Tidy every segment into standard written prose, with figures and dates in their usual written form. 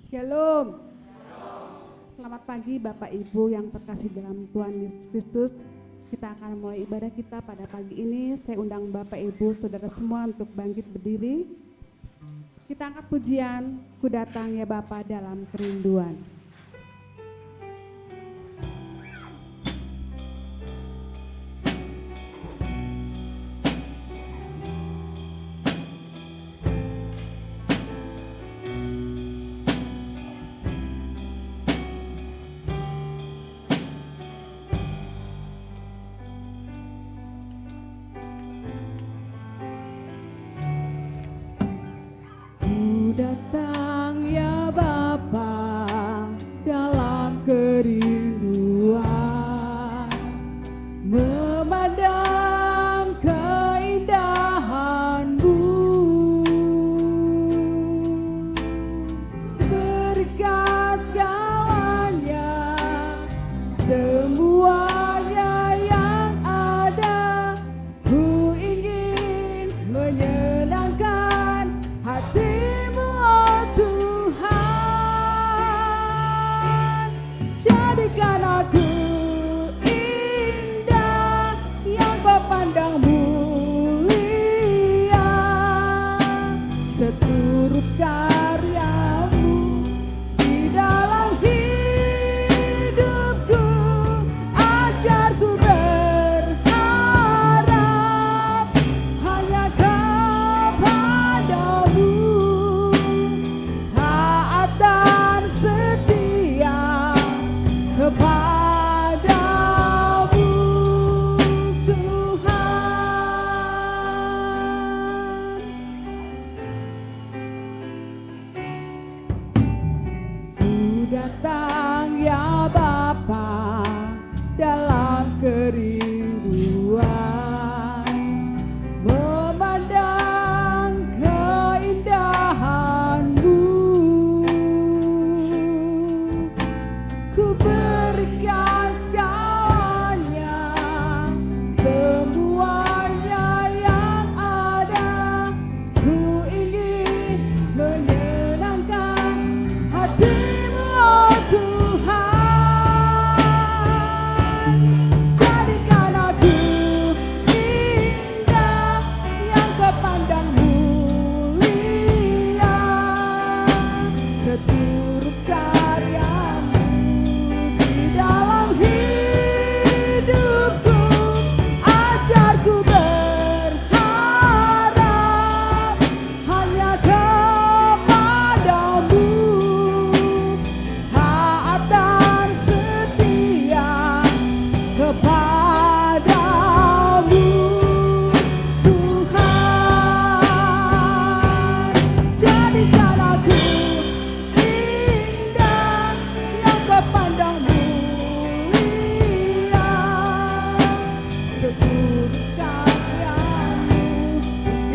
Shalom. Selamat pagi Bapak Ibu yang terkasih dalam Tuhan Yesus Kristus. Kita akan mulai ibadah kita pada pagi ini. Saya undang Bapak Ibu Saudara semua untuk bangkit berdiri. Kita angkat pujian, Ku datang ya Bapa dalam kerinduan. Datang ya Bapa dalam kerinduan, memandang keindahan-Mu, berikan segalanya, semuanya yang ada. Ku ingin menyenangkan hati jadikan aku indah yang Kau pandang mulia, seturut karya-Mu di dalam hidupku. Ajarku berharap hanya kepada-Mu, taat dan setia kepada-Mu Tuhan. Ku datang ya Bapa dalam kerinduan, memandang keindahan-Mu. Ku berikan segalanya, semuanya yang ada. Ku ingin menyenangkan hati-Mu, oh Tuhan. Jadikan aku indah yang Kau pandang mulia, seturut karya-Mu di dalam hidupku. Ajarku berharap hanya kepada-Mu, taat dan setia kepada-Mu Tuhan. Jadikan aku indah yang Kau pandang mulia, seturut karya-Mu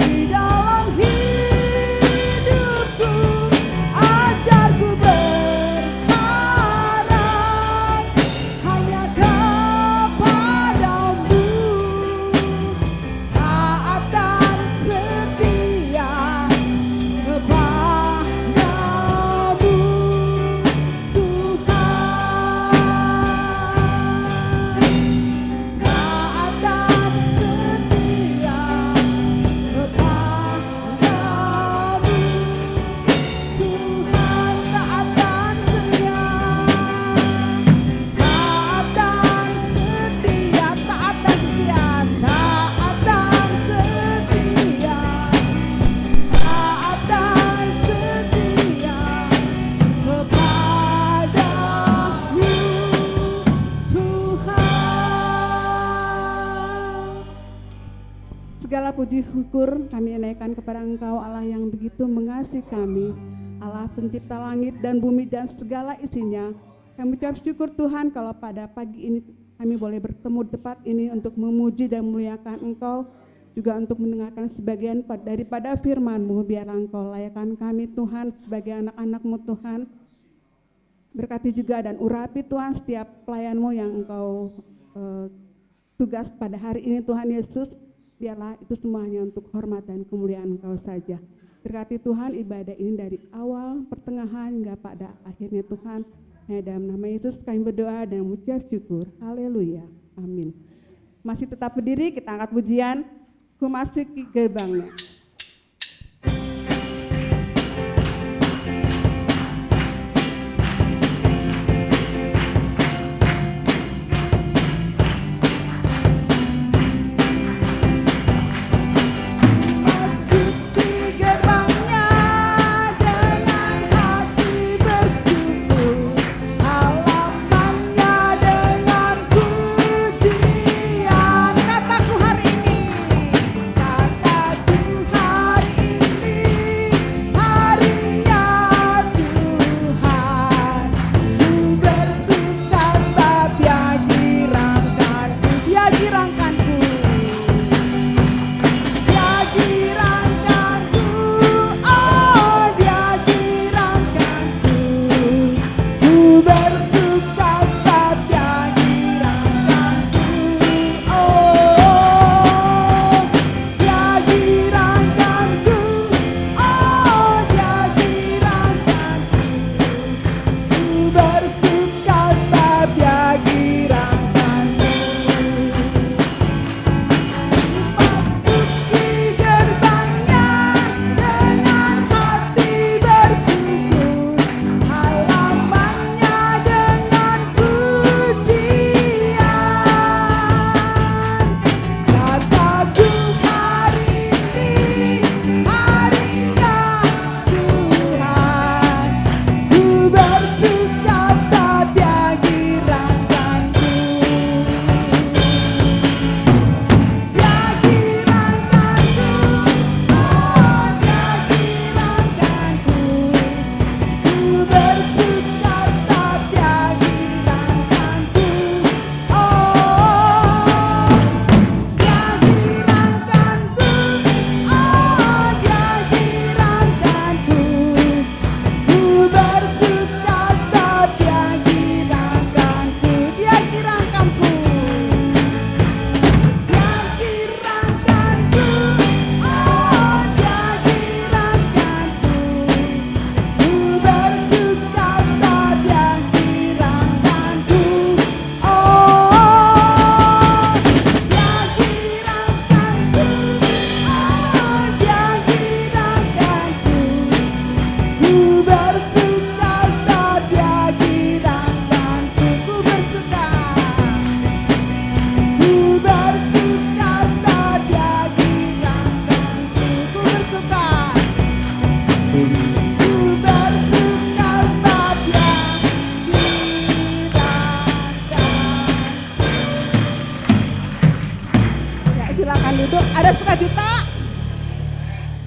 di dalam hidupku. Ajarku berharap hanya kepada-Mu, taat dan setia kepada-Mu Tuhan. Taat dan setia kepada-Mu Tuhan. Taat dan setia, taat dan setia, taat dan setia, taat dan setia, taat dan setia kepada-Mu Tuhan. Segala puji syukur kami naikkan kepada Engkau, Allah yang begitu mengasihi kami, Allah pencipta langit dan bumi dan segala isinya. Kami ucap syukur Tuhan kalau pada pagi ini kami boleh bertemu di tempat ini untuk memuji dan memuliakan Engkau, juga untuk mendengarkan sebagian daripada firman-Mu. Biarlah Engkau layakkan kami Tuhan sebagai anak-anak-Mu Tuhan. Berkati juga dan urapi Tuhan setiap pelayan-Mu yang Engkau tugas pada hari ini Tuhan Yesus. Biarlah itu semuanya untuk hormat dan kemuliaan Engkau saja. Berkati Tuhan ibadah ini dari awal, pertengahan, hingga pada akhirnya Tuhan. Hanya dalam nama Yesus kami berdoa dan mengucap syukur. Haleluya. Amin. Masih tetap berdiri, kita angkat pujian. Ku masuki gerbangnya.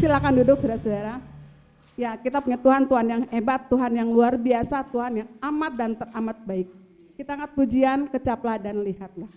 Silakan duduk saudara-saudara. Ya, kita punya Tuhan yang hebat, Tuhan yang luar biasa, Tuhan yang amat dan teramat baik. Kita angkat pujian, kecaplah dan lihatlah.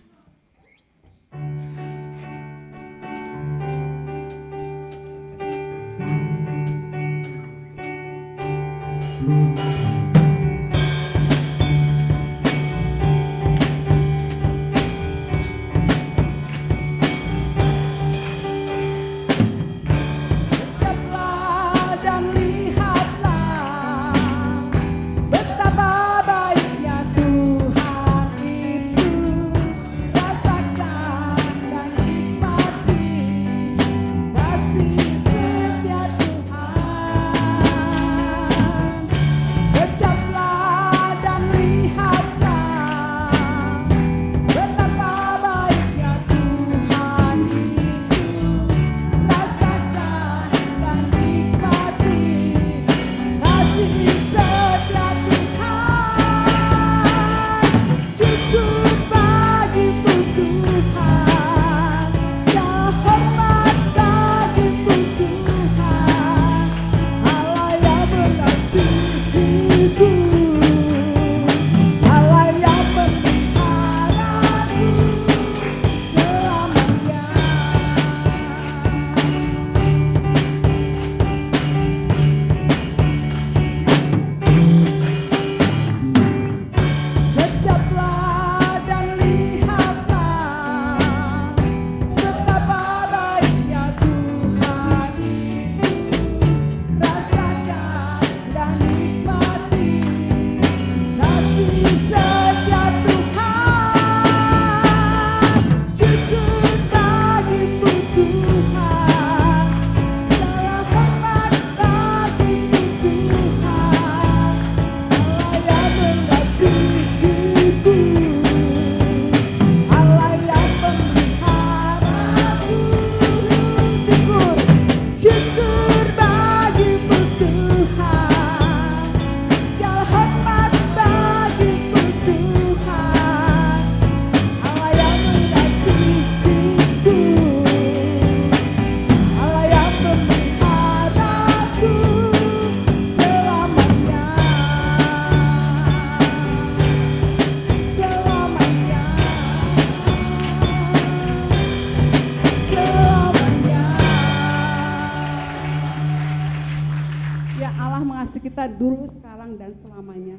sekarang dan selamanya.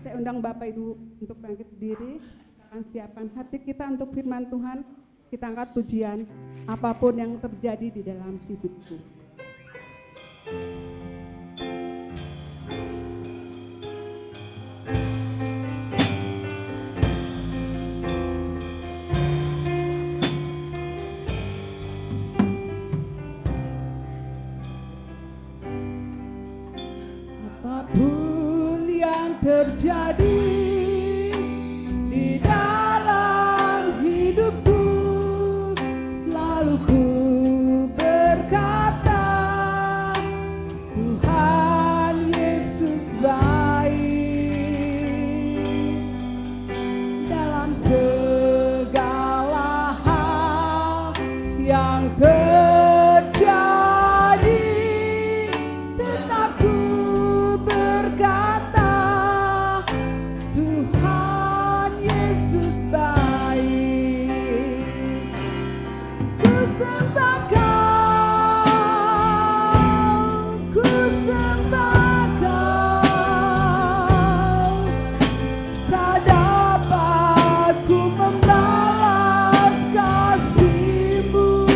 Saya undang Bapak Ibu untuk bangkit berdiri, akan siapkan hati kita untuk firman Tuhan. Kita angkat pujian apapun yang terjadi di dalam hidupku. Apapun yang terjadi di dalam hidupku, selalu ku berkata, Tuhan Yesus baik. Dalam segala hal yang terjadi, tetap ku berkata, Tuhan Yesus baik. Ku sembah Kau, ku sembah Kau, tak dapat ku membalas kasih-Mu.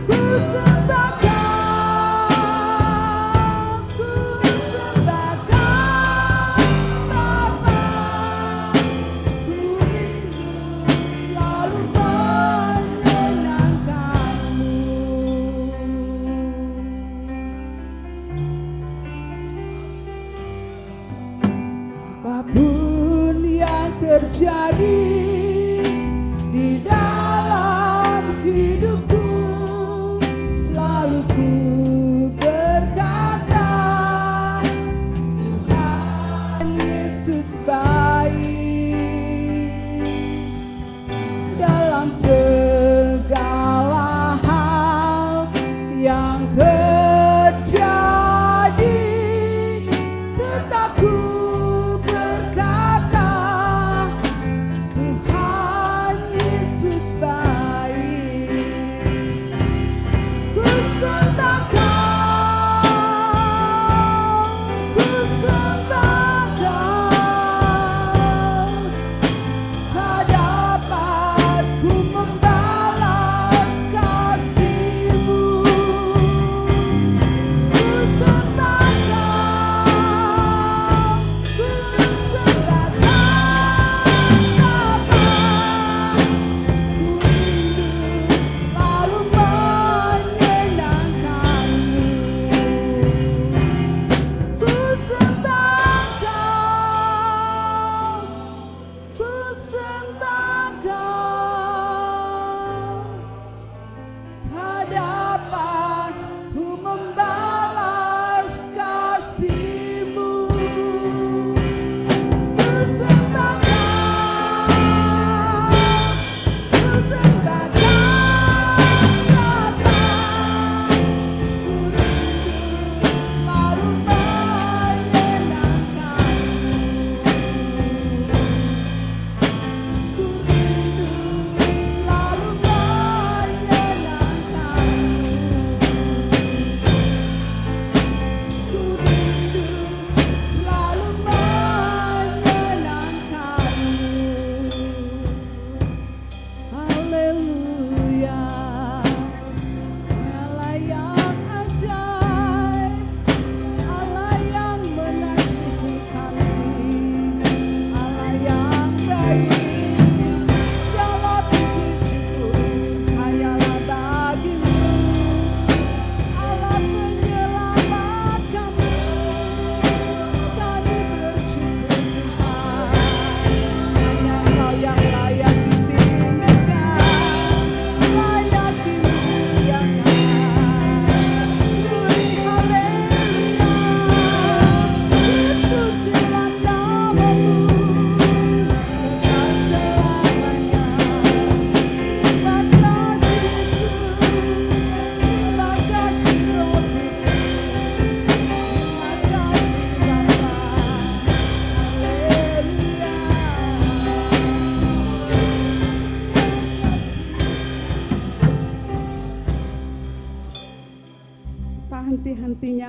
Ku sembah Kau, ku sembah Kau, Bapa. Ku rindu selalu menyenangkan-Mu. Apapun yang terjadi di dalam hidupku, selalu ku berkata, Tuhan Yesus baik. Dalam segala hal yang terjadi, tetap ku berkata, Tuhan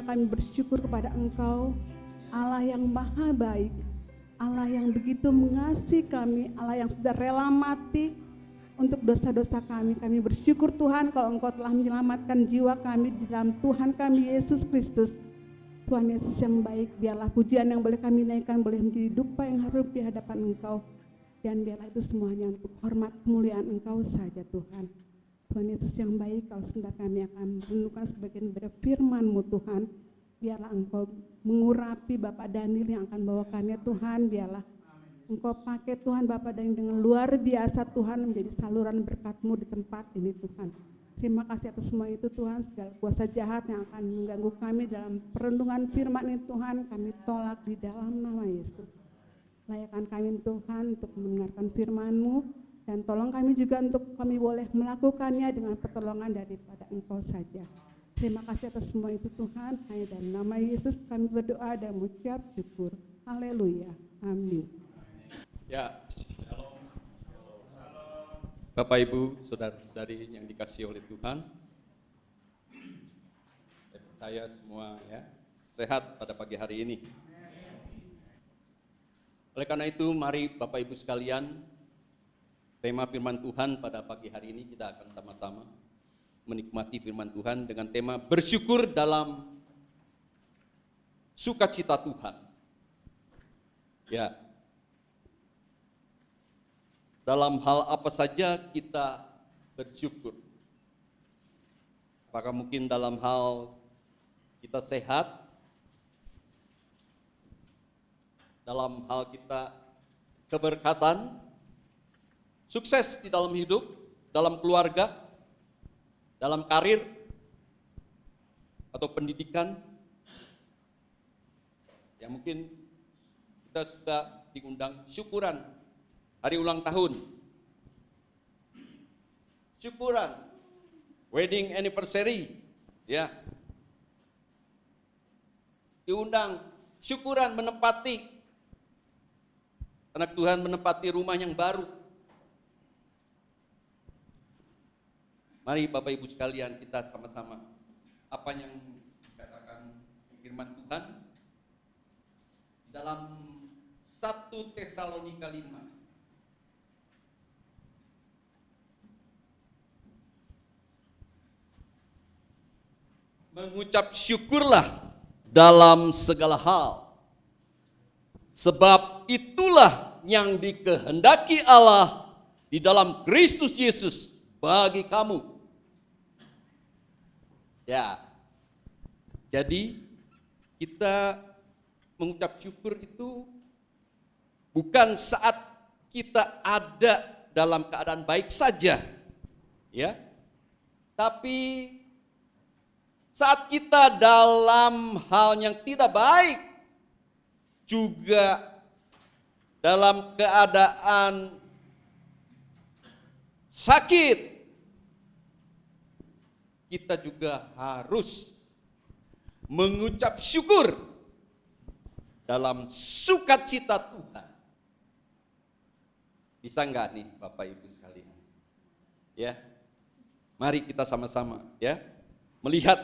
Haleluya, kami bersyukur kepada Engkau, Allah yang maha baik, Allah yang begitu mengasihi kami, Allah yang sudah rela mati untuk dosa-dosa kami. Kami bersyukur Tuhan kalau Engkau telah menyelamatkan jiwa kami di dalam Tuhan kami Yesus Kristus. Tuhan Yesus yang baik, biarlah pujian yang boleh kami naikkan boleh menjadi dupa yang harum di hadapan Engkau. Dan biarlah itu semuanya untuk hormat kemuliaan Engkau saja Tuhan. Tuhan Yesus yang baik, kalau sebentar kami akan merenungkan sebagian dari firman-Mu Tuhan. Biarlah Engkau mengurapi Bapak Daniel yang akan bawakannya Tuhan. Biarlah Engkau pakai Tuhan Bapak Daniel dengan luar biasa Tuhan, menjadi saluran berkat-Mu di tempat ini Tuhan. Terima kasih atas semua itu Tuhan. Segala kuasa jahat yang akan mengganggu kami dalam perundungan firman ini Tuhan, kami tolak di dalam nama Yesus. Layakkan kami Tuhan untuk mendengarkan firman-Mu, dan tolong kami juga untuk kami boleh melakukannya dengan pertolongan daripada Engkau saja. Terima kasih atas semua itu Tuhan. Hanya dalam nama Yesus kami berdoa dan mengucap syukur. Haleluya. Amin. Ya, shalom. Bapak Ibu, saudara-saudari yang dikasihi oleh Tuhan, saya percaya semua ya sehat pada pagi hari ini. Oleh karena itu, mari Bapak Ibu sekalian, tema firman Tuhan pada pagi hari ini kita akan sama-sama menikmati firman Tuhan dengan tema bersyukur dalam sukacita Tuhan. Ya. Dalam hal apa saja kita bersyukur. Apakah mungkin dalam hal kita sehat, dalam hal kita keberkatan, sukses di dalam hidup, dalam keluarga, dalam karir, atau pendidikan. Ya mungkin kita suka diundang syukuran hari ulang tahun, syukuran wedding anniversary, ya diundang syukuran menempati anak Tuhan, menempati rumah yang baru. Mari Bapak Ibu sekalian, kita sama-sama apa yang dikatakan firman Tuhan dalam 1 Tesalonika 5. Mengucap syukurlah dalam segala hal, sebab itulah yang dikehendaki Allah di dalam Kristus Yesus bagi kamu. Ya, jadi kita mengucap syukur itu bukan saat kita ada dalam keadaan baik saja, ya, tapi saat kita dalam hal yang tidak baik, juga dalam keadaan sakit, kita juga harus mengucap syukur dalam sukacita Tuhan. Bisa enggak nih Bapak Ibu sekalian? Ya, mari kita sama-sama ya melihat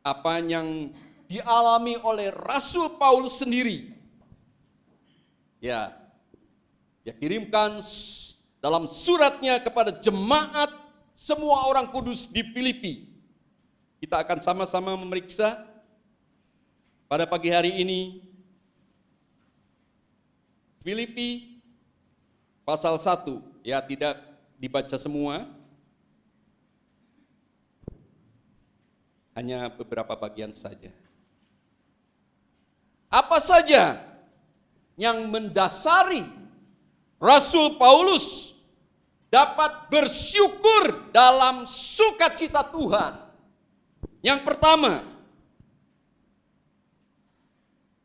apa yang dialami oleh Rasul Paulus sendiri. Ya, dia kirimkan dalam suratnya kepada jemaat semua orang kudus di Filipi. Kita akan sama-sama memeriksa pada pagi hari ini Filipi pasal 1, ya tidak dibaca semua, hanya beberapa bagian saja. Apa saja yang mendasari Rasul Paulus dapat bersyukur dalam sukacita Tuhan? Yang pertama,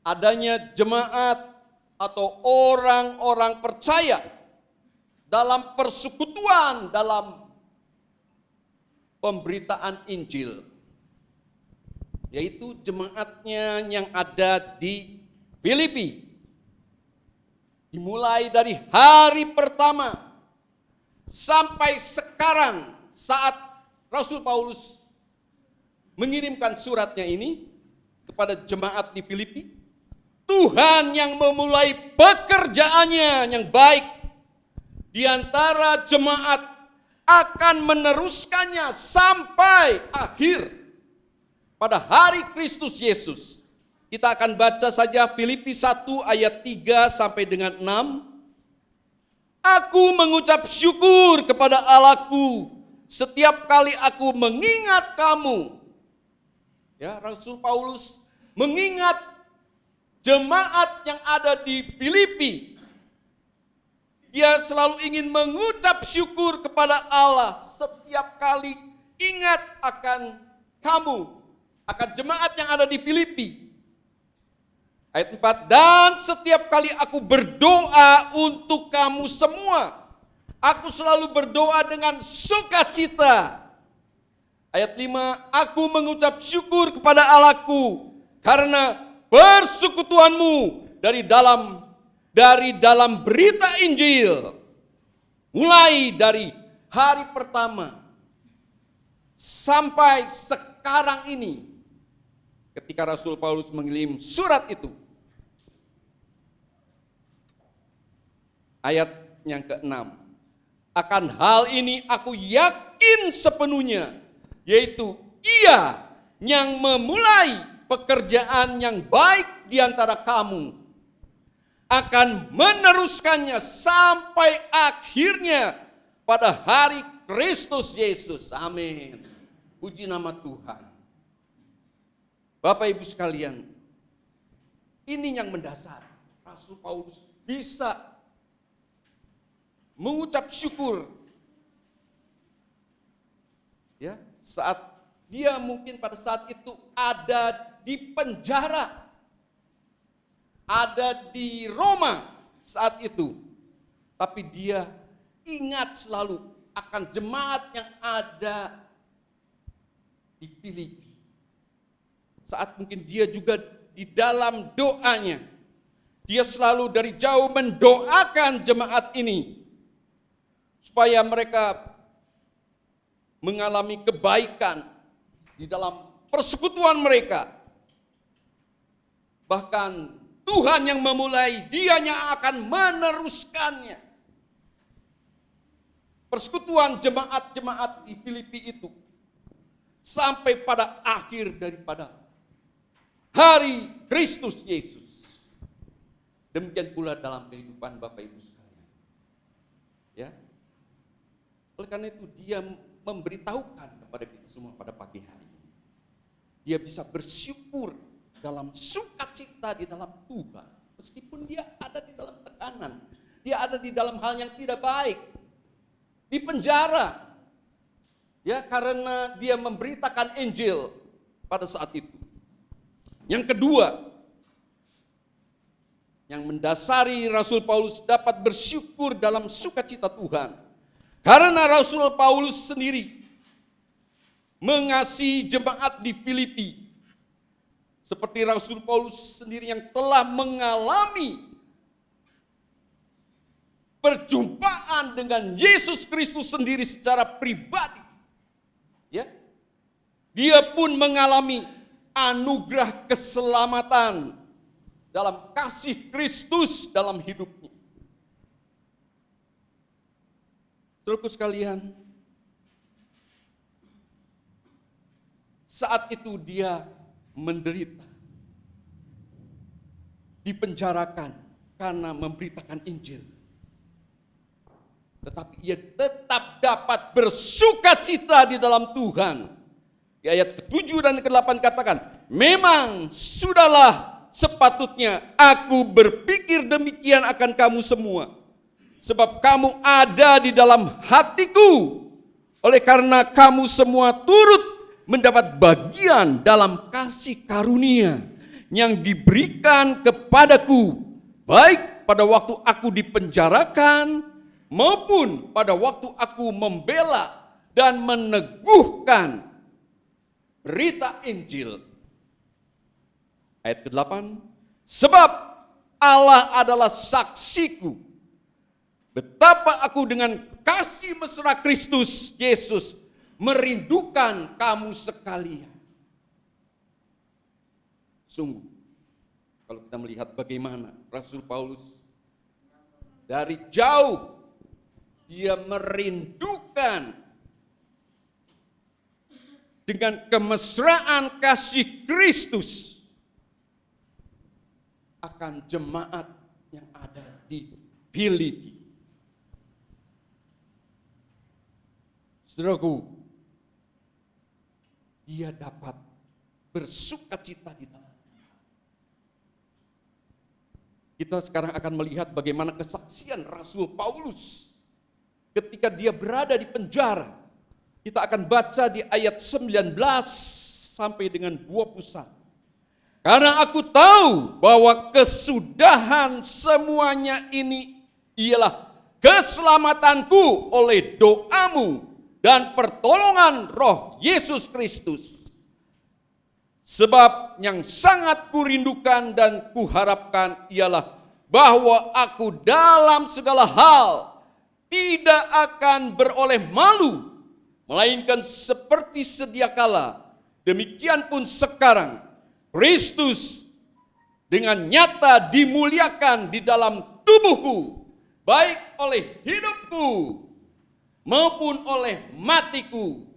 adanya jemaat atau orang-orang percaya dalam persekutuan dalam pemberitaan Injil, yaitu jemaatnya yang ada di Filipi. Dimulai dari hari pertama sampai sekarang saat Rasul Paulus mengirimkan suratnya ini kepada jemaat di Filipi, Tuhan yang memulai pekerjaannya yang baik di antara jemaat akan meneruskannya sampai akhir pada hari Kristus Yesus. Kita akan baca saja Filipi 1 ayat 3 sampai dengan 6. Aku mengucap syukur kepada Allahku setiap kali aku mengingat kamu. Ya, Rasul Paulus mengingat jemaat yang ada di Filipi. Dia selalu ingin mengucap syukur kepada Allah setiap kali ingat akan kamu, akan jemaat yang ada di Filipi. Ayat 4, dan setiap kali aku berdoa untuk kamu semua, aku selalu berdoa dengan sukacita. Ayat 5, aku mengucap syukur kepada Allahku karena persekutuanmu dari dalam berita Injil, mulai dari hari pertama sampai sekarang ini. Ketika Rasul Paulus mengirim surat itu, ayat yang ke-6, akan hal ini aku yakin sepenuhnya, yaitu Ia yang memulai pekerjaan yang baik di antara kamu akan meneruskannya sampai akhirnya pada hari Kristus Yesus. Amin. Puji nama Tuhan. Bapak Ibu sekalian, ini yang mendasar Rasul Paulus bisa mengucap syukur. Ya, saat dia mungkin pada saat itu ada di penjara, ada di Roma saat itu, tapi dia ingat selalu akan jemaat yang ada di Filipi. Saat mungkin dia juga di dalam doanya, dia selalu dari jauh mendoakan jemaat ini supaya mereka mengalami kebaikan di dalam persekutuan mereka. Bahkan Tuhan yang memulai, Dianya akan meneruskannya. Persekutuan jemaat-jemaat di Filipi itu sampai pada akhir daripada hari Kristus Yesus. Demikian pula dalam kehidupan Bapak Ibu sekalian. Ya. Oleh karena itu dia memberitahukan kepada kita semua pada pagi hari ini. Dia bisa bersyukur dalam sukacita di dalam Tuhan. Meskipun dia ada di dalam tekanan. Dia ada di dalam hal yang tidak baik. Di penjara. Ya, karena dia memberitakan Injil pada saat itu. Yang kedua, yang mendasari Rasul Paulus dapat bersyukur dalam sukacita Tuhan. Karena Rasul Paulus sendiri mengasihi jemaat di Filipi. Seperti Rasul Paulus sendiri yang telah mengalami perjumpaan dengan Yesus Kristus sendiri secara pribadi. Ya. Dia pun mengalami anugerah keselamatan dalam kasih Kristus dalam hidupnya. Saudaraku sekalian, saat itu dia menderita, dipenjarakan karena memberitakan Injil. Tetapi ia tetap dapat bersukacita di dalam Tuhan. Di ayat ke-7 dan ke-8 katakan, memang sudahlah sepatutnya aku berpikir demikian akan kamu semua. Sebab kamu ada di dalam hatiku. Oleh karena kamu semua turut mendapat bagian dalam kasih karunia yang diberikan kepadaku. Baik pada waktu aku dipenjarakan maupun pada waktu aku membela dan meneguhkan berita Injil. Ayat ke-8, sebab Allah adalah saksiku, betapa aku dengan kasih mesra Kristus Yesus merindukan kamu sekalian. Sungguh, kalau kita melihat bagaimana Rasul Paulus dari jauh dia merindukan dengan kemesraan kasih Kristus akan jemaat yang ada di Filipi. Saudaraku, dia dapat bersukacita di dalam. Kita sekarang akan melihat bagaimana kesaksian Rasul Paulus ketika dia berada di penjara. Kita akan baca di ayat 19 sampai dengan 21. Karena aku tahu bahwa kesudahan semuanya ini ialah keselamatanku oleh doamu dan pertolongan Roh Yesus Kristus. Sebab yang sangat kurindukan dan kuharapkan ialah bahwa aku dalam segala hal tidak akan beroleh malu, melainkan seperti sedia kala, demikian pun sekarang Kristus dengan nyata dimuliakan di dalam tubuhku, baik oleh hidupku maupun oleh matiku.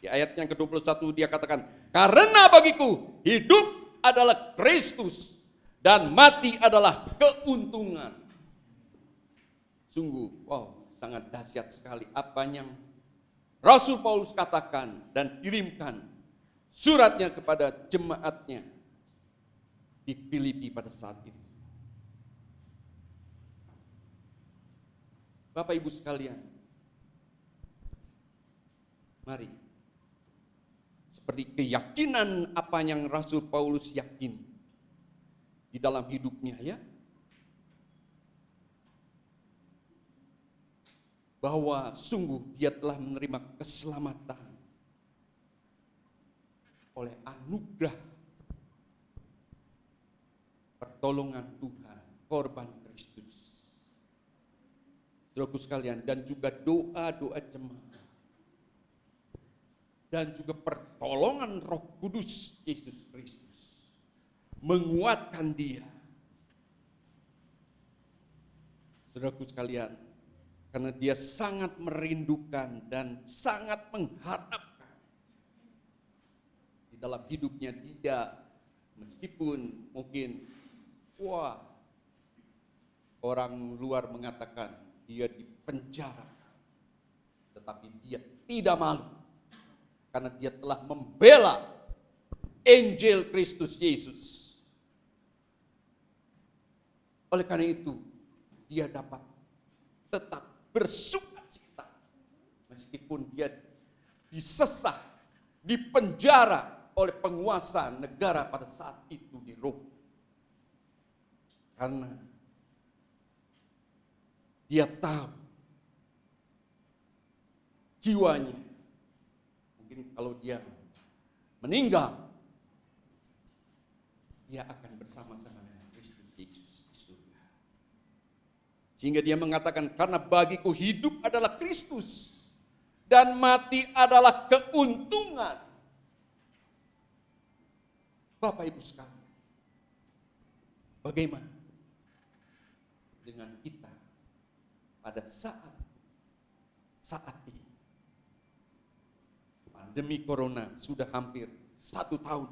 Di ayat yang ke-21 dia katakan, karena bagiku hidup adalah Kristus dan mati adalah keuntungan. Sungguh, wow, sangat dahsyat sekali apa yang Rasul Paulus katakan dan kirimkan suratnya kepada jemaatnya di Filipi pada saat itu. Bapak Ibu sekalian, mari, seperti keyakinan apa yang Rasul Paulus yakin di dalam hidupnya, ya, bahwa sungguh dia telah menerima keselamatan oleh anugerah pertolongan Tuhan, korban Kristus. Saudaraku sekalian, dan juga doa-doa jemaat dan juga pertolongan Roh Kudus Yesus Kristus menguatkan dia. Saudaraku sekalian, karena dia sangat merindukan dan sangat mengharapkan di dalam hidupnya tidak, meskipun mungkin orang luar mengatakan dia dipenjara, tetapi dia tidak malu karena dia telah membela Injil Kristus Yesus. Oleh karena itu, dia dapat tetap bersukacita meskipun dia disesat, dipenjara oleh penguasa negara pada saat itu di Roma. Karena dia tahu jiwanya, mungkin kalau dia meninggal, dia akan bersama-sama dengan Kristus Yesus di surga. Sehingga dia mengatakan, karena bagiku hidup adalah Kristus dan mati adalah keuntungan. Bapak Ibu sekalian, bagaimana dengan kita pada saat ini? Pandemi Corona sudah hampir 1 tahun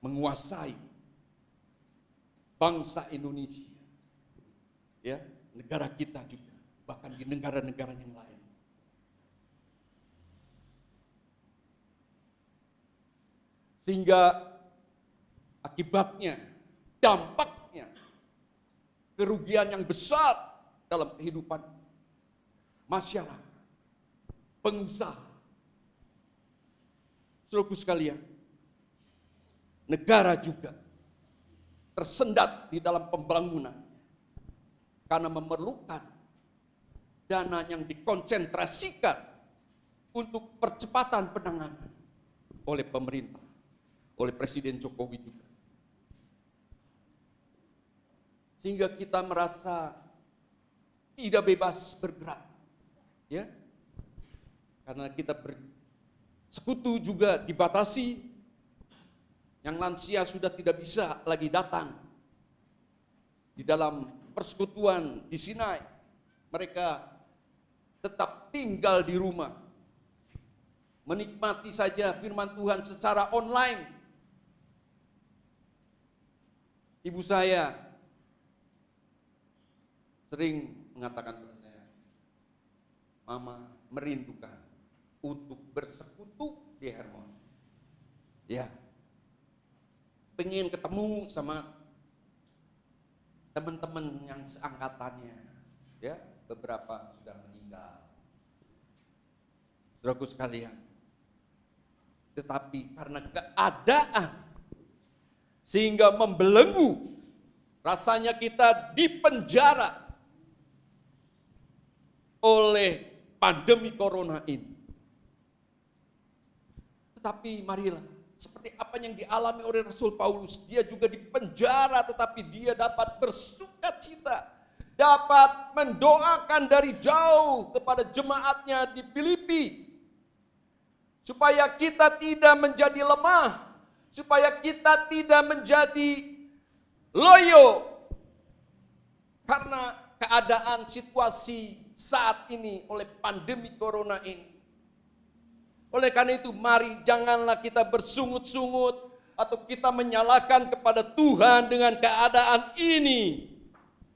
menguasai bangsa Indonesia, ya, negara kita juga, bahkan di negara-negara yang lain. Sehingga akibatnya, dampaknya, kerugian yang besar dalam kehidupan masyarakat, pengusaha. Saudaraku sekalian, negara juga tersendat di dalam pembangunan karena memerlukan dana yang dikonsentrasikan untuk percepatan penanganan oleh pemerintah, oleh Presiden Jokowi juga. Sehingga kita merasa tidak bebas bergerak, ya, karena kita Sekutu juga dibatasi. Yang lansia sudah tidak bisa lagi datang. Di dalam persekutuan di Sinai, mereka tetap tinggal di rumah. Menikmati saja firman Tuhan secara online. Ibu saya sering mengatakan kepada saya, Mama merindukan untuk bersekutu di Hermon. Ya, pengen ketemu sama teman-teman yang seangkatannya. Ya, beberapa sudah meninggal. Saudaraku sekalian, tetapi karena keadaan sehingga membelenggu, rasanya kita dipenjara oleh pandemi corona ini. Tetapi marilah, seperti apa yang dialami oleh Rasul Paulus, dia juga dipenjara tetapi dia dapat bersukacita, dapat mendoakan dari jauh kepada jemaatnya di Filipi, supaya kita tidak menjadi lemah, supaya kita tidak menjadi loyo karena keadaan situasi saat ini oleh pandemi corona ini. Oleh karena itu, mari janganlah kita bersungut-sungut atau kita menyalahkan kepada Tuhan dengan keadaan ini.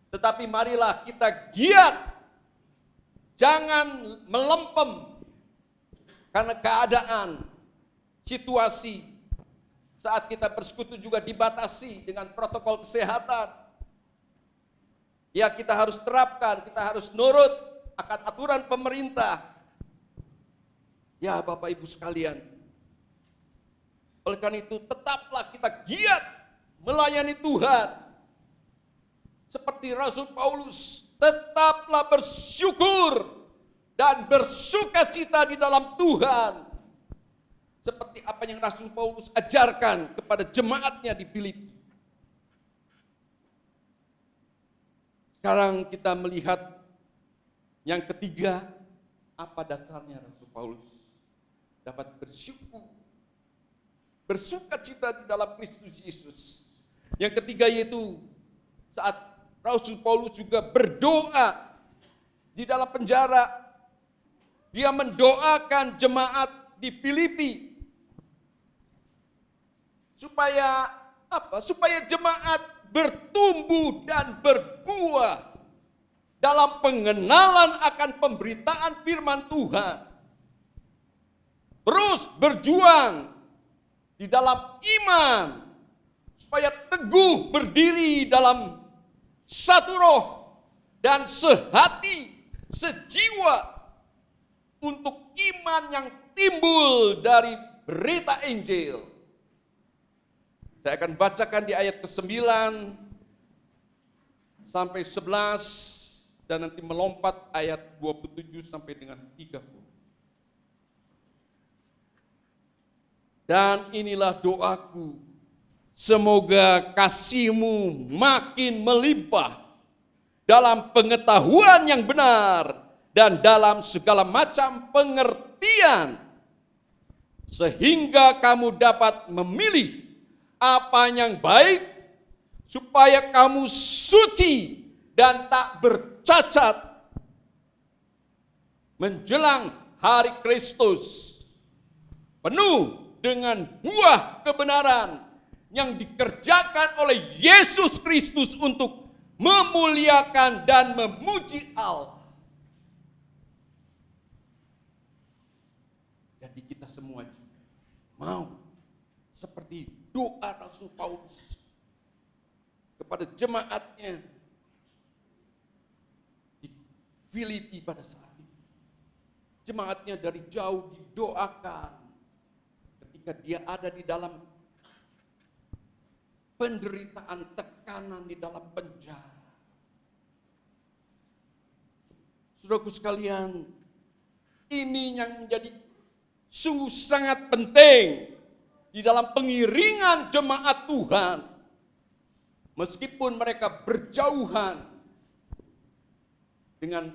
Tetapi marilah kita giat, jangan melempem karena keadaan, situasi saat kita bersekutu juga dibatasi dengan protokol kesehatan. Ya, kita harus terapkan, kita harus nurut akan aturan pemerintah. Ya Bapak Ibu sekalian, oleh karena itu tetaplah kita giat melayani Tuhan. Seperti Rasul Paulus, tetaplah bersyukur dan bersukacita di dalam Tuhan. Seperti apa yang Rasul Paulus ajarkan kepada jemaatnya di Filipi. Sekarang kita melihat yang ketiga, apa dasarnya Rasul Paulus dapat bersyukur, bersukacita di dalam Kristus Yesus. Yang ketiga yaitu saat Rasul Paulus juga berdoa di dalam penjara, dia mendoakan jemaat di Filipi supaya apa? Supaya jemaat bertumbuh dan berbuah dalam pengenalan akan pemberitaan firman Tuhan. Terus berjuang di dalam iman supaya teguh berdiri dalam satu roh dan sehati, sejiwa untuk iman yang timbul dari berita Injil. Saya akan bacakan di ayat ke-9 sampai 11 dan nanti melompat ayat 27 sampai dengan 30. Dan inilah doaku, semoga kasih-Mu makin melimpah dalam pengetahuan yang benar dan dalam segala macam pengertian, sehingga kamu dapat memilih apa yang baik, supaya kamu suci dan tak bercacat menjelang hari Kristus, penuh dengan buah kebenaran yang dikerjakan oleh Yesus Kristus untuk memuliakan dan memuji Allah. Jadi kita semua juga mau seperti doa Rasul Paulus kepada jemaatnya di Filipi pada saat itu. Jemaatnya dari jauh didoakan ketika dia ada di dalam penderitaan, tekanan di dalam penjara. Saudaraku sekalian, ini yang menjadi sungguh sangat penting di dalam pengiringan jemaat Tuhan. Meskipun mereka berjauhan dengan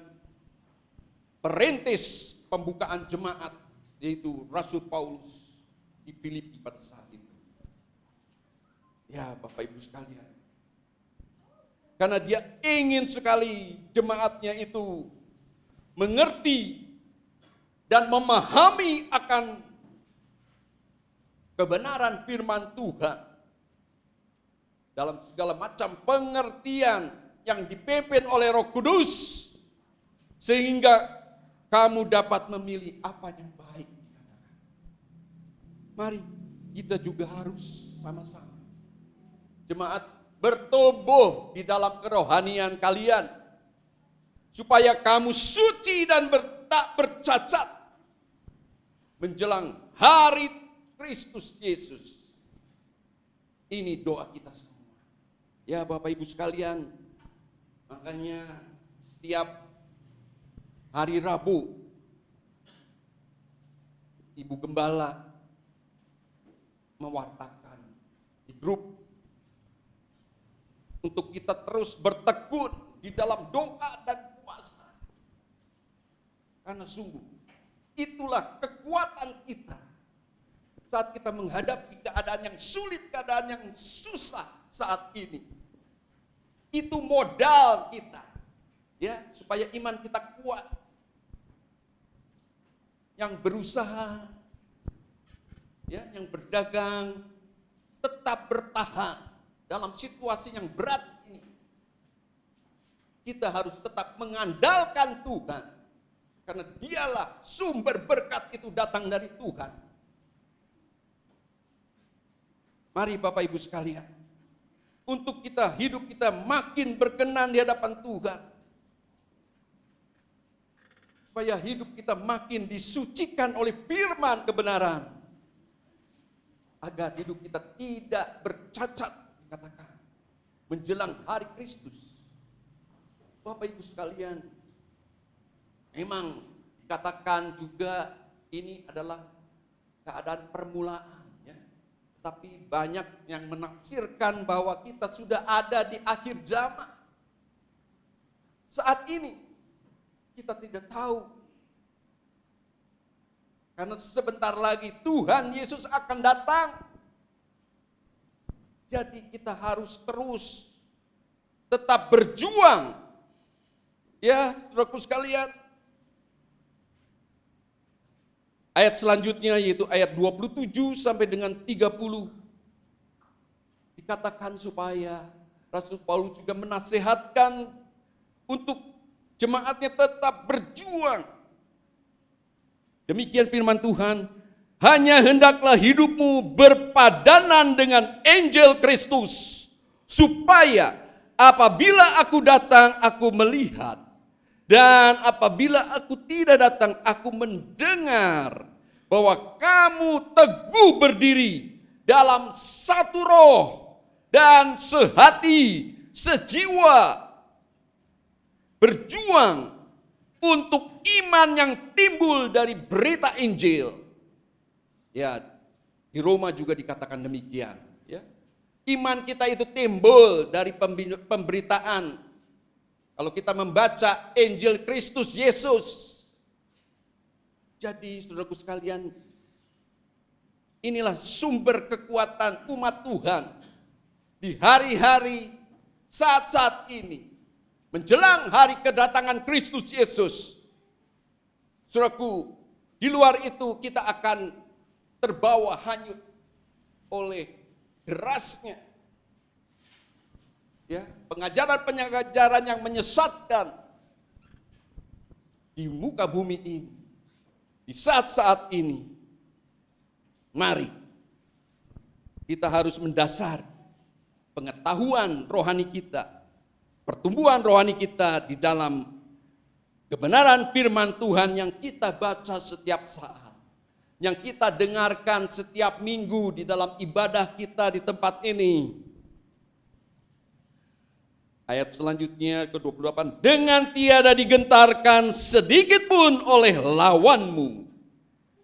perintis pembukaan jemaat yaitu Rasul Paulus di Filipi pada saat itu. Ya Bapak Ibu sekalian, karena dia ingin sekali jemaatnya itu mengerti dan memahami akan kebenaran firman Tuhan dalam segala macam pengertian yang dipimpin oleh Roh Kudus, sehingga kamu dapat memilih apa yang baik. Mari kita juga harus sama-sama jemaat bertumbuh di dalam kerohanian kalian, supaya kamu suci dan tak bercacat menjelang hari Kristus Yesus. Ini doa kita semua. Ya Bapak Ibu sekalian, makanya setiap hari Rabu, Ibu Gembala mewartakan di grup untuk kita terus bertekun di dalam doa dan puasa. Karena sungguh itulah kekuatan kita saat kita menghadapi keadaan yang sulit, keadaan yang susah saat ini. Itu modal kita, ya, supaya iman kita kuat. Yang berusaha, ya, yang berdagang, tetap bertahan dalam situasi yang berat ini. Kita harus tetap mengandalkan Tuhan, karena dialah sumber berkat itu datang dari Tuhan. Mari Bapak Ibu sekalian, untuk kita hidup kita makin berkenan di hadapan Tuhan, supaya hidup kita makin disucikan oleh firman kebenaran, agar hidup kita tidak bercacat, katakan, menjelang hari Kristus. Bapak Ibu sekalian, memang katakan juga ini adalah keadaan permulaan, ya. Tapi banyak yang menafsirkan bahwa kita sudah ada di akhir zaman. Saat ini kita tidak tahu, karena sebentar lagi Tuhan Yesus akan datang. Jadi kita harus terus tetap berjuang. Ya, saudaraku sekalian. Ayat selanjutnya yaitu ayat 27 sampai dengan 30. Dikatakan supaya Rasul Paulus juga menasihatkan untuk jemaatnya tetap berjuang. Demikian firman Tuhan, hanya hendaklah hidupmu berpadanan dengan Injil Kristus, supaya apabila aku datang aku melihat, dan apabila aku tidak datang aku mendengar bahwa kamu teguh berdiri dalam satu roh dan sehati, sejiwa, berjuang untuk iman yang timbul dari berita Injil. Ya, di Roma juga dikatakan demikian. Ya, iman kita itu timbul dari pemberitaan. Kalau kita membaca Injil Kristus Yesus. Jadi saudaraku sekalian, inilah sumber kekuatan umat Tuhan di hari-hari saat-saat ini. Menjelang hari kedatangan Kristus Yesus. Saudaraku, di luar itu kita akan terbawa hanyut oleh derasnya, ya, pengajaran-pengajaran yang menyesatkan di muka bumi ini. Di saat-saat ini, mari kita harus mendasar pengetahuan rohani kita, pertumbuhan rohani kita di dalam kebenaran firman Tuhan yang kita baca setiap saat, yang kita dengarkan setiap minggu di dalam ibadah kita di tempat ini. Ayat selanjutnya ke-28, dengan tiada digentarkan sedikit pun oleh lawanmu.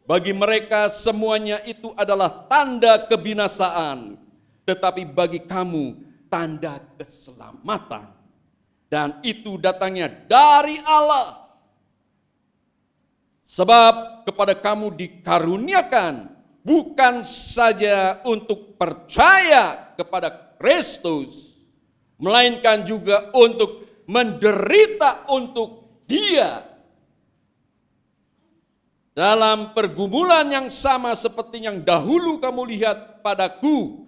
Bagi mereka semuanya itu adalah tanda kebinasaan, tetapi bagi kamu tanda keselamatan. Dan itu datangnya dari Allah. Sebab kepada kamu dikaruniakan bukan saja untuk percaya kepada Kristus, melainkan juga untuk menderita untuk Dia. Dalam pergumulan yang sama seperti yang dahulu kamu lihat padaku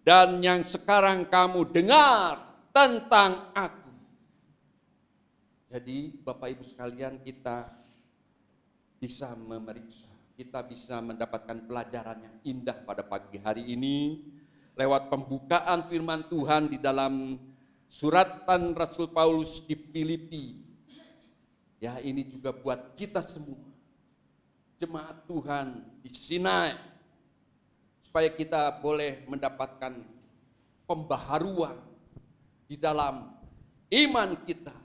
dan yang sekarang kamu dengar tentang aku. Jadi Bapak Ibu sekalian, kita bisa memeriksa, kita bisa mendapatkan pelajaran yang indah pada pagi hari ini lewat pembukaan firman Tuhan di dalam suratan Rasul Paulus di Filipi. Ya, ini juga buat kita semua, jemaat Tuhan di Sinai, supaya kita boleh mendapatkan pembaharuan di dalam iman kita,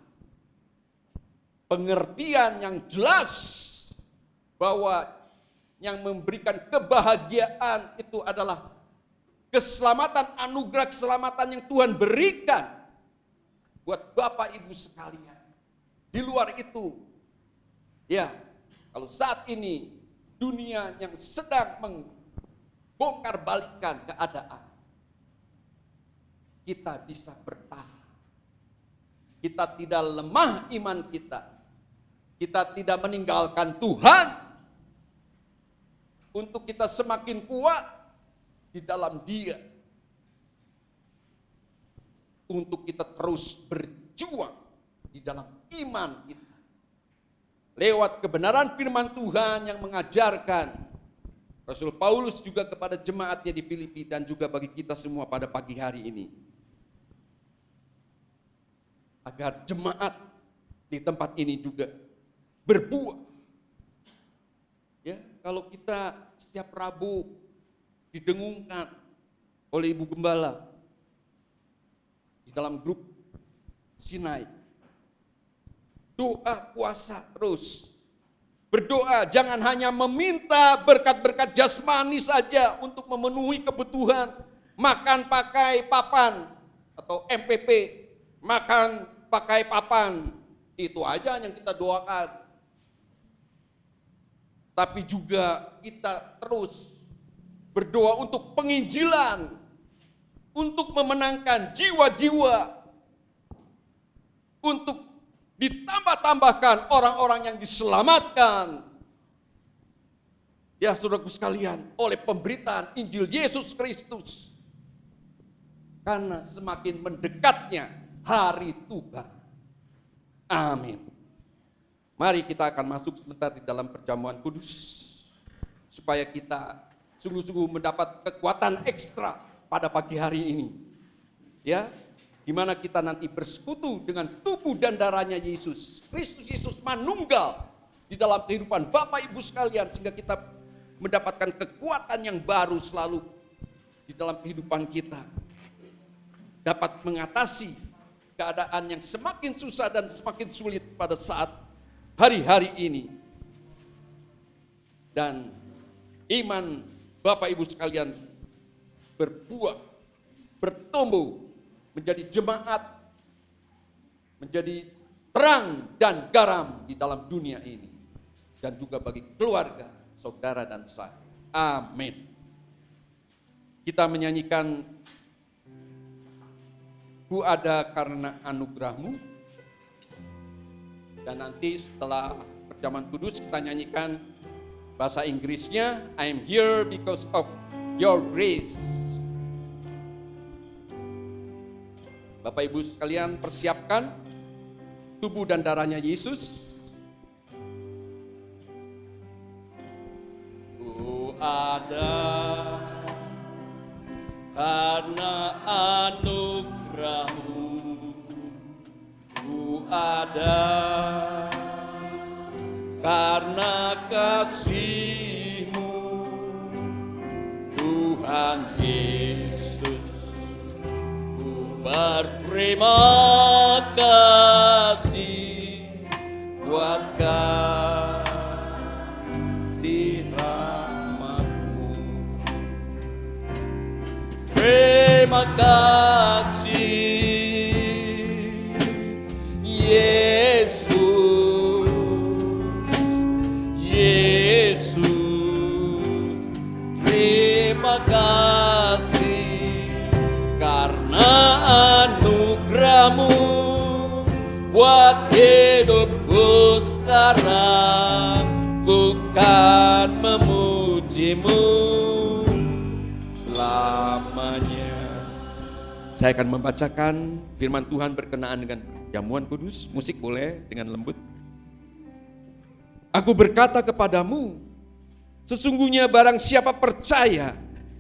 pengertian yang jelas bahwa yang memberikan kebahagiaan itu adalah keselamatan, anugerah keselamatan yang Tuhan berikan buat Bapak Ibu sekalian. Di luar itu, ya, kalau saat ini dunia yang sedang membongkar balikan keadaan, kita bisa bertahan. Kita tidak lemah iman kita. Kita tidak meninggalkan Tuhan. Untuk kita semakin kuat di dalam Dia. Untuk kita terus berjuang di dalam iman kita. Lewat kebenaran firman Tuhan yang mengajarkan Rasul Paulus juga kepada jemaatnya di Filipi dan juga bagi kita semua pada pagi hari ini. Agar jemaat di tempat ini juga berbuah. Ya, kalau kita setiap Rabu didengungkan oleh Ibu Gembala di dalam grup Sinai, doa puasa terus. Berdoa, jangan hanya meminta berkat-berkat jasmani saja untuk memenuhi kebutuhan. Makan pakai papan atau MPP, makan pakai papan, itu aja yang kita doakan. Tapi juga kita terus berdoa untuk penginjilan, untuk memenangkan jiwa-jiwa, untuk ditambah-tambahkan orang-orang yang diselamatkan. Ya saudaraku sekalian, oleh pemberitaan Injil Yesus Kristus. Karena semakin mendekatnya hari Tuhan. Amin. Mari kita akan masuk sebentar di dalam perjamuan kudus, supaya kita sungguh-sungguh mendapat kekuatan ekstra pada pagi hari ini. Ya, di mana kita nanti bersekutu dengan tubuh dan darahnya Yesus. Kristus Yesus manunggal di dalam kehidupan Bapak Ibu sekalian, sehingga kita mendapatkan kekuatan yang baru selalu di dalam kehidupan kita. Dapat mengatasi keadaan yang semakin susah dan semakin sulit pada saat hari-hari ini. Dan iman Bapak Ibu sekalian berbuah, bertumbuh, menjadi jemaat, menjadi terang dan garam di dalam dunia ini. Dan juga bagi keluarga, saudara dan saya. Amin. Kita menyanyikan Ku ada karena anugerahmu. Dan nanti setelah perjamuan kudus kita nyanyikan bahasa Inggrisnya, I'm here because of your grace. Bapak Ibu sekalian, persiapkan tubuh dan darahnya Yesus. Ku ada karena anugerahmu. Ku ada karena kasih-Mu, Tuhan Yesus. Ku berterima kasih buat kasih rahmat-Mu. Terima kasih Yesus, kepadamu buat hidupku sekarang, bukan memujimu selamanya. Saya akan membacakan firman Tuhan berkenaan dengan jamuan kudus. Musik boleh dengan lembut. Aku berkata kepadamu, sesungguhnya barang siapa percaya,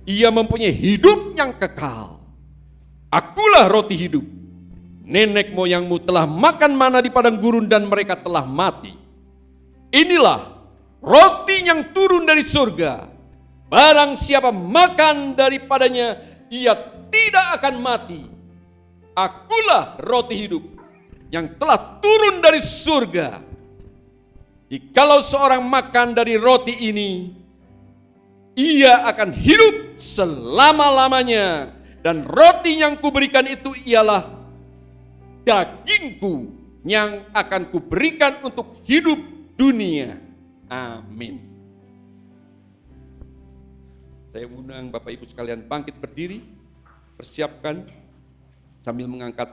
ia mempunyai hidup yang kekal. Akulah roti hidup. Nenek moyangmu telah makan mana di padang gurun dan mereka telah mati. Inilah roti yang turun dari surga. Barang siapa makan daripadanya, ia tidak akan mati. Akulah roti hidup yang telah turun dari surga. Jikalau seorang makan dari roti ini, ia akan hidup selama-lamanya. Dan roti yang kuberikan itu ialah dagingku yang akan kuberikan untuk hidup dunia. Amin. Saya undang Bapak Ibu sekalian bangkit berdiri, persiapkan sambil mengangkat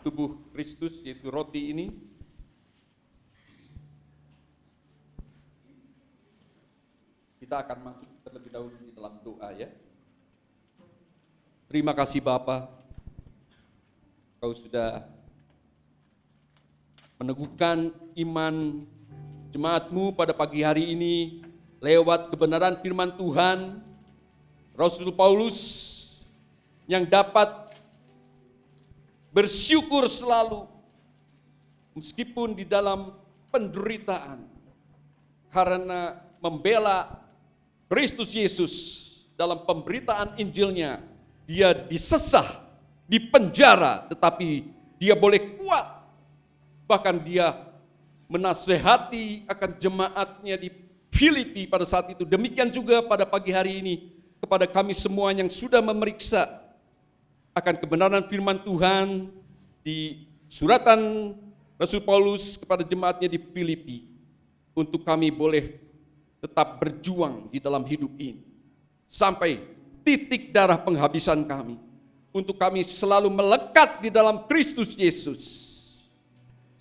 tubuh Kristus yaitu roti ini. Kita akan masuk terlebih dahulu di dalam doa ya. Terima kasih Bapa. Kau sudah meneguhkan iman jemaat-Mu pada pagi hari ini lewat kebenaran firman Tuhan. Rasul Paulus yang dapat bersyukur selalu meskipun di dalam penderitaan karena membela Kristus Yesus dalam pemberitaan Injilnya. Dia disesah, dipenjara, tetapi dia boleh kuat. Bahkan dia menasehati akan jemaatnya di Filipi pada saat itu. Demikian juga pada pagi hari ini kepada kami semua yang sudah memeriksa akan kebenaran firman Tuhan di suratan Rasul Paulus kepada jemaatnya di Filipi. Untuk kami boleh tetap berjuang di dalam hidup ini sampai titik darah penghabisan kami, untuk kami selalu melekat di dalam Kristus Yesus.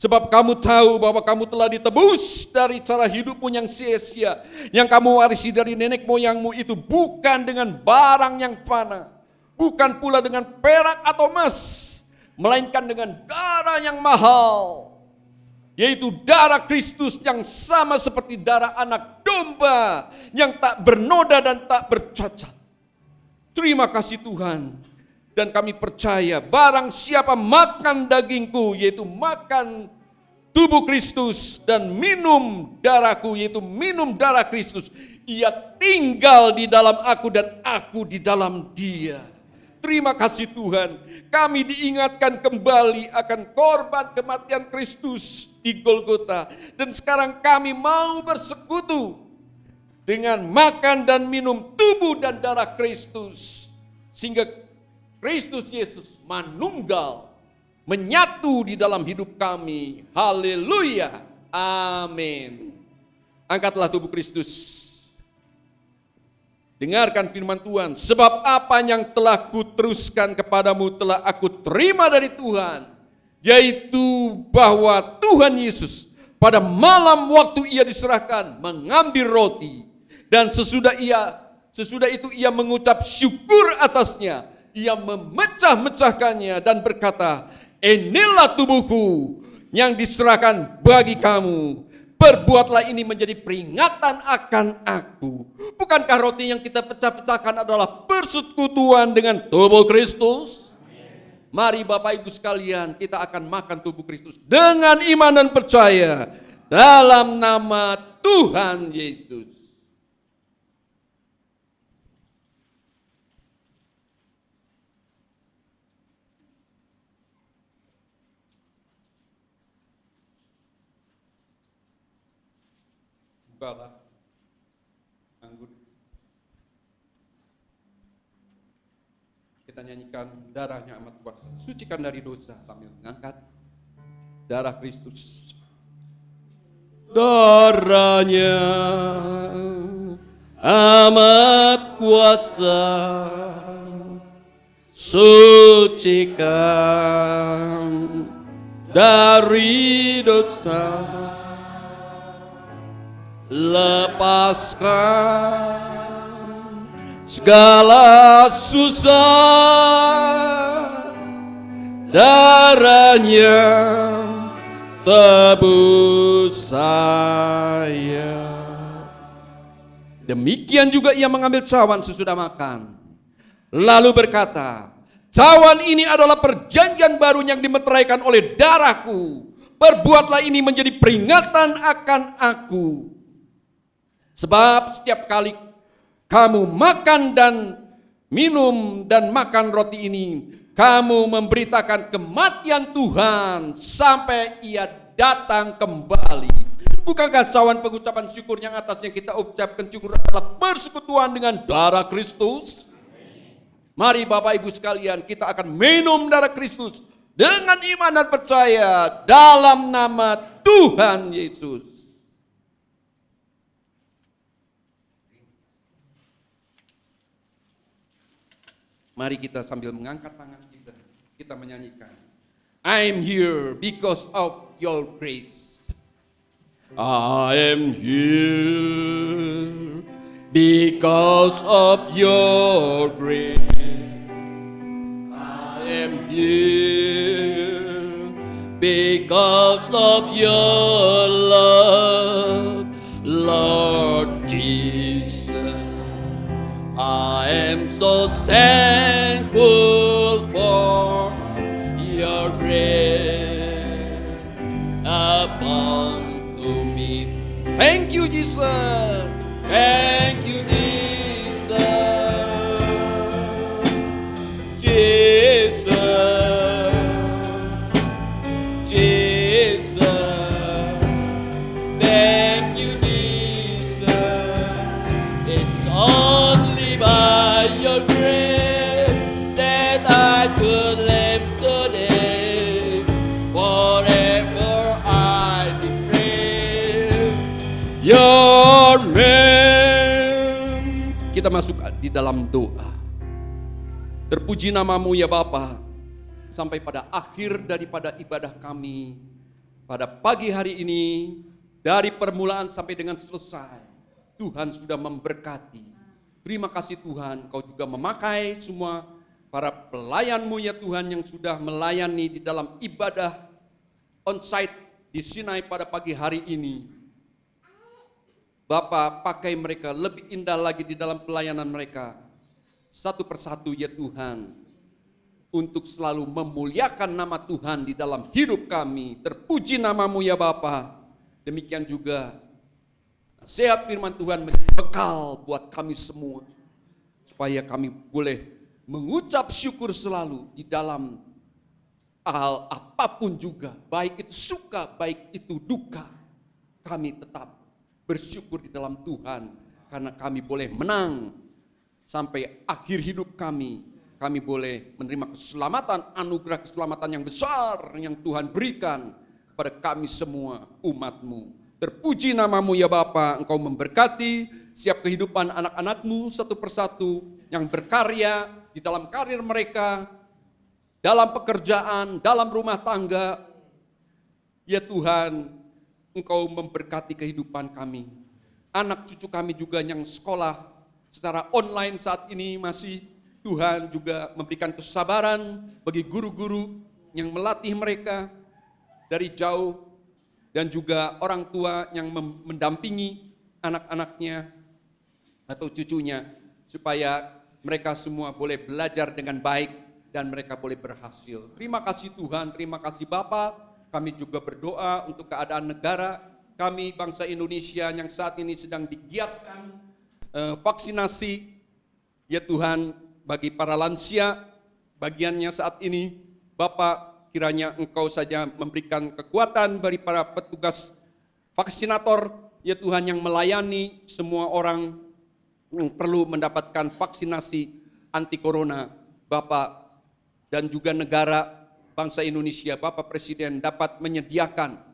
Sebab kamu tahu bahwa kamu telah ditebus dari cara hidupmu yang sia-sia, yang kamu warisi dari nenek moyangmu itu bukan dengan barang yang fana, bukan pula dengan perak atau emas, melainkan dengan darah yang mahal, yaitu darah Kristus yang sama seperti darah anak domba yang tak bernoda dan tak bercacat. Terima kasih Tuhan. Dan kami percaya barang siapa makan dagingku, yaitu makan tubuh Kristus, dan minum darahku, yaitu minum darah Kristus, ia tinggal di dalam aku dan aku di dalam dia. Terima kasih Tuhan. Kami diingatkan kembali akan korban kematian Kristus di Golgota. Dan sekarang kami mau bersekutu dengan makan dan minum tubuh dan darah Kristus, sehingga Kristus Yesus manunggal, menyatu di dalam hidup kami. Haleluya, amin. Angkatlah tubuh Kristus. Dengarkan firman Tuhan. Sebab apa yang telah kuteruskan kepadamu telah aku terima dari Tuhan, yaitu bahwa Tuhan Yesus pada malam waktu ia diserahkan mengambil roti, dan sesudah itu ia mengucap syukur atasnya. Ia memecah-mecahkannya dan berkata, inilah tubuhku yang diserahkan bagi kamu. Perbuatlah ini menjadi peringatan akan aku. Bukankah roti yang kita pecah-pecahkan adalah persekutuan dengan tubuh Kristus? Mari Bapak Ibu sekalian, kita akan makan tubuh Kristus dengan iman dan percaya dalam nama Tuhan Yesus. Bukalah anggur. Kita nyanyikan darahnya amat kuasa, sucikan dari dosa, sambil mengangkat darah Kristus. Darahnya amat kuasa, sucikan dari dosa, lepaskan segala susah, darahnya tebus saya. Demikian juga ia mengambil cawan sesudah makan, lalu berkata, cawan ini adalah perjanjian baru yang dimeteraikan oleh darahku. Perbuatlah ini menjadi peringatan akan aku. Sebab setiap kali kamu makan dan minum dan makan roti ini, kamu memberitakan kematian Tuhan sampai ia datang kembali. Bukankah cawan pengucapan syukur yang atasnya kita ucapkan syukur adalah persekutuan dengan darah Kristus? Mari Bapak Ibu sekalian, kita akan minum darah Kristus dengan iman dan percaya dalam nama Tuhan Yesus. Mari kita sambil mengangkat tangan kita menyanyikan. I'm here because of your grace. I am here because of your grace. I am here because of your love, Lord Jesus. I am so thankful for your grace upon to me. Thank you, Jesus. Thank you, Jesus. Jesus. Jesus. Thank you, Jesus. It's only by your grace that I could live today. Forever I be praised your name. Kita masuk di dalam doa. Terpuji namamu ya Bapa. Sampai pada akhir daripada ibadah kami pada pagi hari ini, dari permulaan sampai dengan selesai, Tuhan sudah memberkati. Terima kasih Tuhan, Kau juga memakai semua para pelayan-Mu ya Tuhan yang sudah melayani di dalam ibadah onsite di Sinai pada pagi hari ini. Bapa, pakai mereka lebih indah lagi di dalam pelayanan mereka. Satu persatu ya Tuhan, untuk selalu memuliakan nama Tuhan di dalam hidup kami. Terpuji namamu ya Bapa. Demikian juga nasihat firman Tuhan menjadi bekal buat kami semua, supaya kami boleh mengucap syukur selalu di dalam hal apapun juga, baik itu suka, baik itu duka. Kami tetap bersyukur di dalam Tuhan, karena kami boleh menang sampai akhir hidup kami. Kami boleh menerima keselamatan, anugerah keselamatan yang besar yang Tuhan berikan kepada kami semua umat-Mu. Terpuji namamu ya Bapa, Engkau memberkati setiap kehidupan anak-anak-Mu satu persatu yang berkarya di dalam karir mereka, dalam pekerjaan, dalam rumah tangga. Ya Tuhan, Engkau memberkati kehidupan kami. Anak cucu kami juga yang sekolah secara online saat ini masih, Tuhan juga memberikan kesabaran bagi guru-guru yang melatih mereka dari jauh, dan juga orang tua yang mendampingi anak-anaknya atau cucunya, supaya mereka semua boleh belajar dengan baik dan mereka boleh berhasil. Terima kasih Tuhan, terima kasih Bapa. Kami juga berdoa untuk keadaan negara kami, bangsa Indonesia yang saat ini sedang digiatkan vaksinasi. Ya Tuhan, bagi para lansia bagiannya saat ini, Bapak, kiranya Engkau saja memberikan kekuatan bagi para petugas vaksinator, ya Tuhan, yang melayani semua orang yang perlu mendapatkan vaksinasi anti corona. Bapak, dan juga negara bangsa Indonesia, Bapak Presiden dapat menyediakan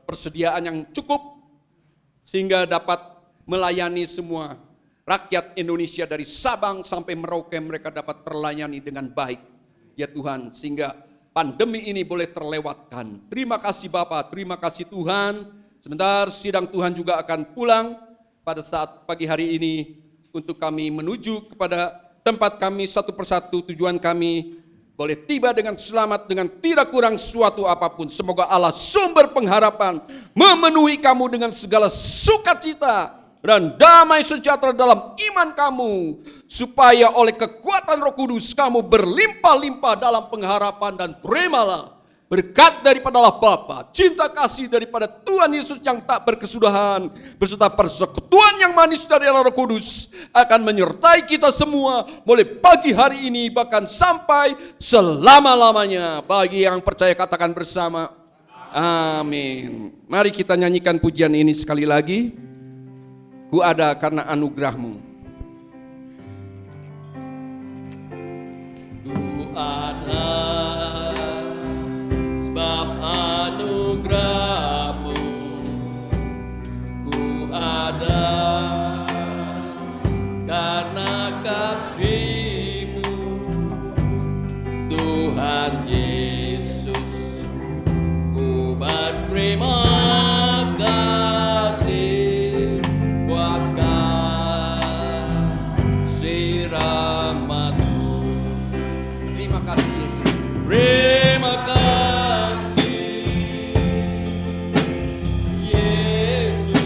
persediaan yang cukup sehingga dapat melayani semua rakyat Indonesia dari Sabang sampai Merauke mereka dapat terlayani dengan baik. Ya Tuhan, sehingga pandemi ini boleh terlewatkan. Terima kasih Bapa, terima kasih Tuhan. Sebentar sidang Tuhan juga akan pulang pada saat pagi hari ini untuk kami menuju kepada tempat kami satu persatu. Tujuan kami boleh tiba dengan selamat, dengan tidak kurang suatu apapun. Semoga Allah sumber pengharapan memenuhi kamu dengan segala sukacita dan damai sejahtera dalam iman kamu, supaya oleh kekuatan Roh Kudus kamu berlimpah-limpah dalam pengharapan. Dan terimalah berkat daripada Allah Bapa, cinta kasih daripada Tuhan Yesus yang tak berkesudahan, beserta persekutuan yang manis dari Allah Roh Kudus akan menyertai kita semua mulai pagi hari ini bahkan sampai selama-lamanya. Bagi yang percaya katakan bersama, amin. Mari kita nyanyikan pujian ini sekali lagi. Ku ada karena anugerah-Mu. Ku ada sebab anugerah-Mu. Ku ada karena kasih-Mu. Tuhan Yesus, ku berterima kasih buat kasih rahmat-Mu. Terima kasih Yesus. Terima kasih Yesus.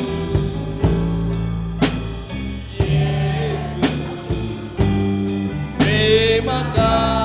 Yesus. Terima kasih.